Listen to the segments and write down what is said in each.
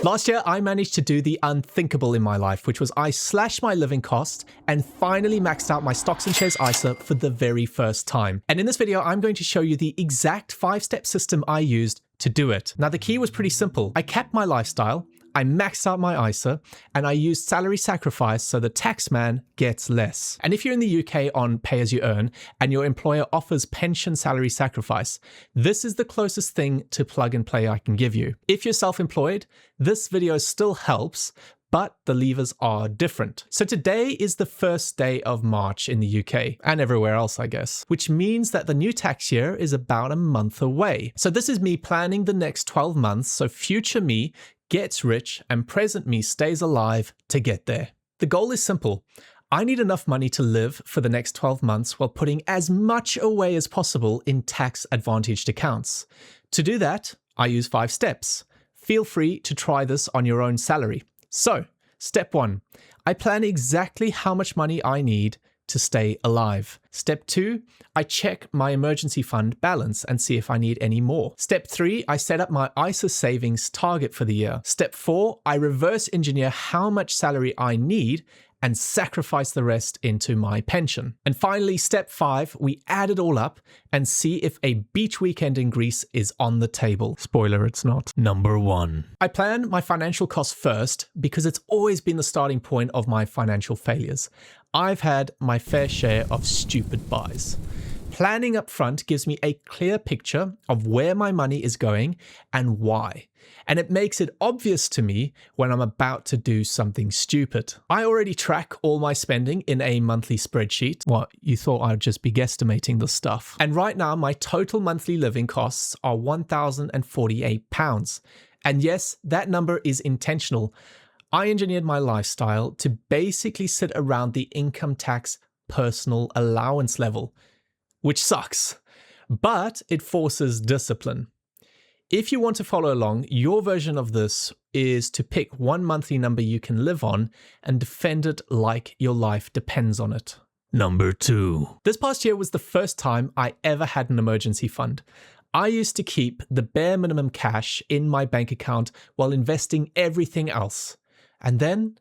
Last year, I managed to do the unthinkable in my life, which was I slashed my living costs and finally maxed out my stocks and shares ISA for the very first time. And in this video, I'm going to show you the exact 5-step system I used to do it. Now, the key was pretty simple. I kept my lifestyle, I maxed out my ISA, and I used salary sacrifice so the tax man gets less. And if you're in the UK on pay as you earn and your employer offers pension salary sacrifice, this is the closest thing to plug and play I can give you. If you're self-employed, this video still helps, but the levers are different. So today is the first day of March in the UK and everywhere else, I guess, which means that the new tax year is about a month away. So this is me planning the next 12 months so future me gets rich and present me stays alive to get there. The goal is simple. I need enough money to live for the next 12 months while putting as much away as possible in tax advantaged accounts. To do that, I use 5 steps. Feel free to try this on your own salary. So, step 1, I plan exactly how much money I need to stay alive. Step 2, I check my emergency fund balance and see if I need any more. Step 3, I set up my ISA savings target for the year. Step 4, I reverse engineer how much salary I need and sacrifice the rest into my pension. And finally, step 5, we add it all up and see if a beach weekend in Greece is on the table. Spoiler, it's not. Number 1. I plan my financial costs first because it's always been the starting point of my financial failures. I've had my fair share of stupid buys. Planning up front gives me a clear picture of where my money is going and why. And it makes it obvious to me when I'm about to do something stupid. I already track all my spending in a monthly spreadsheet. What, you thought I'd just be guesstimating this stuff? And right now, my total monthly living costs are £1,048. And yes, that number is intentional. I engineered my lifestyle to basically sit around the income tax personal allowance level, which sucks, but it forces discipline. If you want to follow along, your version of this is to pick one monthly number you can live on and defend it like your life depends on it. Number 2. This past year was the first time I ever had an emergency fund. I used to keep the bare minimum cash in my bank account while investing everything else. And then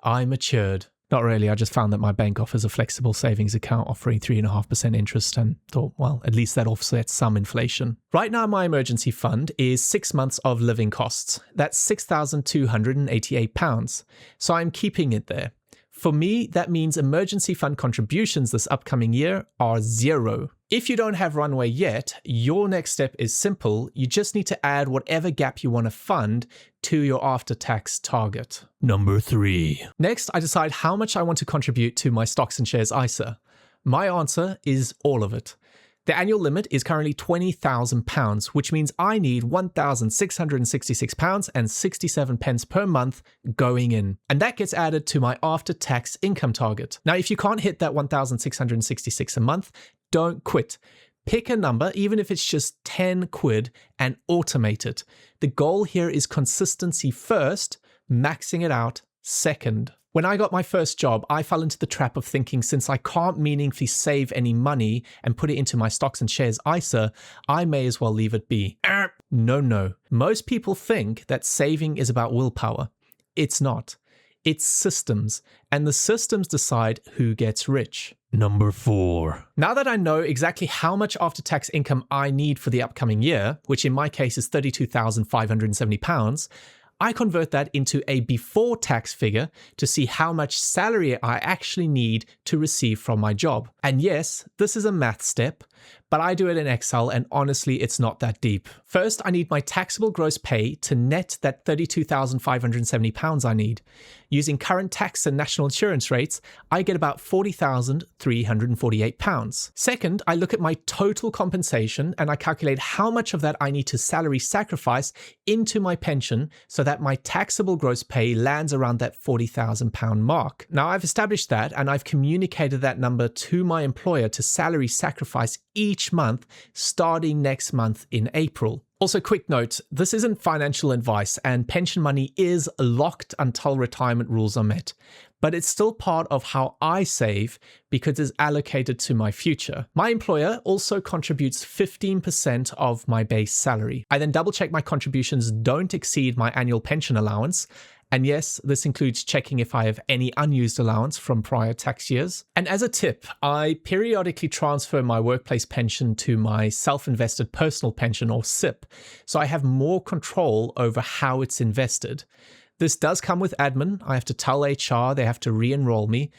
I matured. Not really, I just found that my bank offers a flexible savings account offering 3.5% interest and thought, well, at least that offsets some inflation. Right now, my emergency fund is 6 months of living costs. That's £6,288. So I'm keeping it there. For me, that means emergency fund contributions this upcoming year are 0. If you don't have runway yet, your next step is simple. You just need to add whatever gap you want to fund to your after-tax target. Number 3. Next, I decide how much I want to contribute to my stocks and shares ISA. My answer is all of it. The annual limit is currently £20,000, which means I need £1,666 and 67 pence per month going in. And that gets added to my after-tax income target. Now, if you can't hit that £1,666 a month, don't quit. Pick a number, even if it's just 10 quid, and automate it. The goal here is consistency first, maxing it out second. When I got my first job, I fell into the trap of thinking since I can't meaningfully save any money and put it into my stocks and shares ISA, I may as well leave it be. No. Most people think that saving is about willpower. It's not. It's systems, and the systems decide who gets rich. Number 4. Now that I know exactly how much after-tax income I need for the upcoming year, which in my case is £32,570, I convert that into a before tax figure to see how much salary I actually need to receive from my job. And yes, this is a math step, but I do it in Excel and honestly, it's not that deep. First, I need my taxable gross pay to net that £32,570 I need. Using current tax and national insurance rates, I get about £40,348. Second, I look at my total compensation and I calculate how much of that I need to salary sacrifice into my pension so that my taxable gross pay lands around that £40,000 mark. Now, I've established that and I've communicated that number to my employer to salary sacrifice each month starting next month in April. Also, quick note, this isn't financial advice and pension money is locked until retirement rules are met, but it's still part of how I save because it's allocated to my future. My employer also contributes 15% of my base salary. I then double check my contributions don't exceed my annual pension allowance. And yes, this includes checking if I have any unused allowance from prior tax years. And as a tip, I periodically transfer my workplace pension to my self-invested personal pension or SIP, so I have more control over how it's invested. This does come with admin. I have to tell HR, they have to re-enroll me,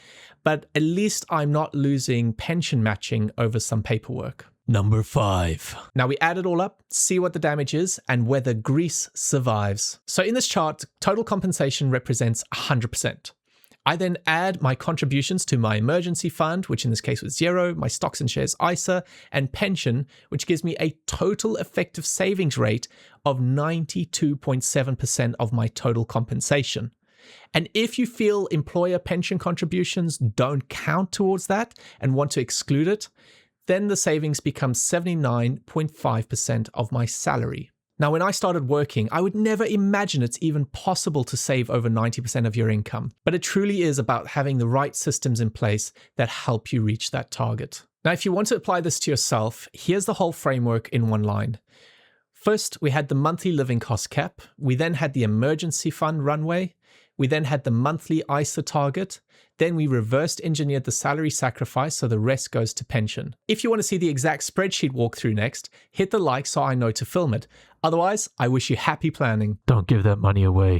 but at least I'm not losing pension matching over some paperwork. Number 5. Now we add it all up, see what the damage is, and whether Greece survives. So in this chart, total compensation represents 100%. I then add my contributions to my emergency fund, which in this case was 0, my stocks and shares ISA, and pension, which gives me a total effective savings rate of 92.7% of my total compensation. And if you feel employer pension contributions don't count towards that and want to exclude it, then the savings becomes 79.5% of my salary. Now, when I started working, I would never imagine it's even possible to save over 90% of your income, but it truly is about having the right systems in place that help you reach that target. Now, if you want to apply this to yourself, here's the whole framework in one line. First, we had the monthly living cost cap. We then had the emergency fund runway. We then had the monthly ISA target. Then we reversed engineered the salary sacrifice so the rest goes to pension. If you want to see the exact spreadsheet walkthrough next, hit the like so I know to film it. Otherwise, I wish you happy planning. Don't give that money away.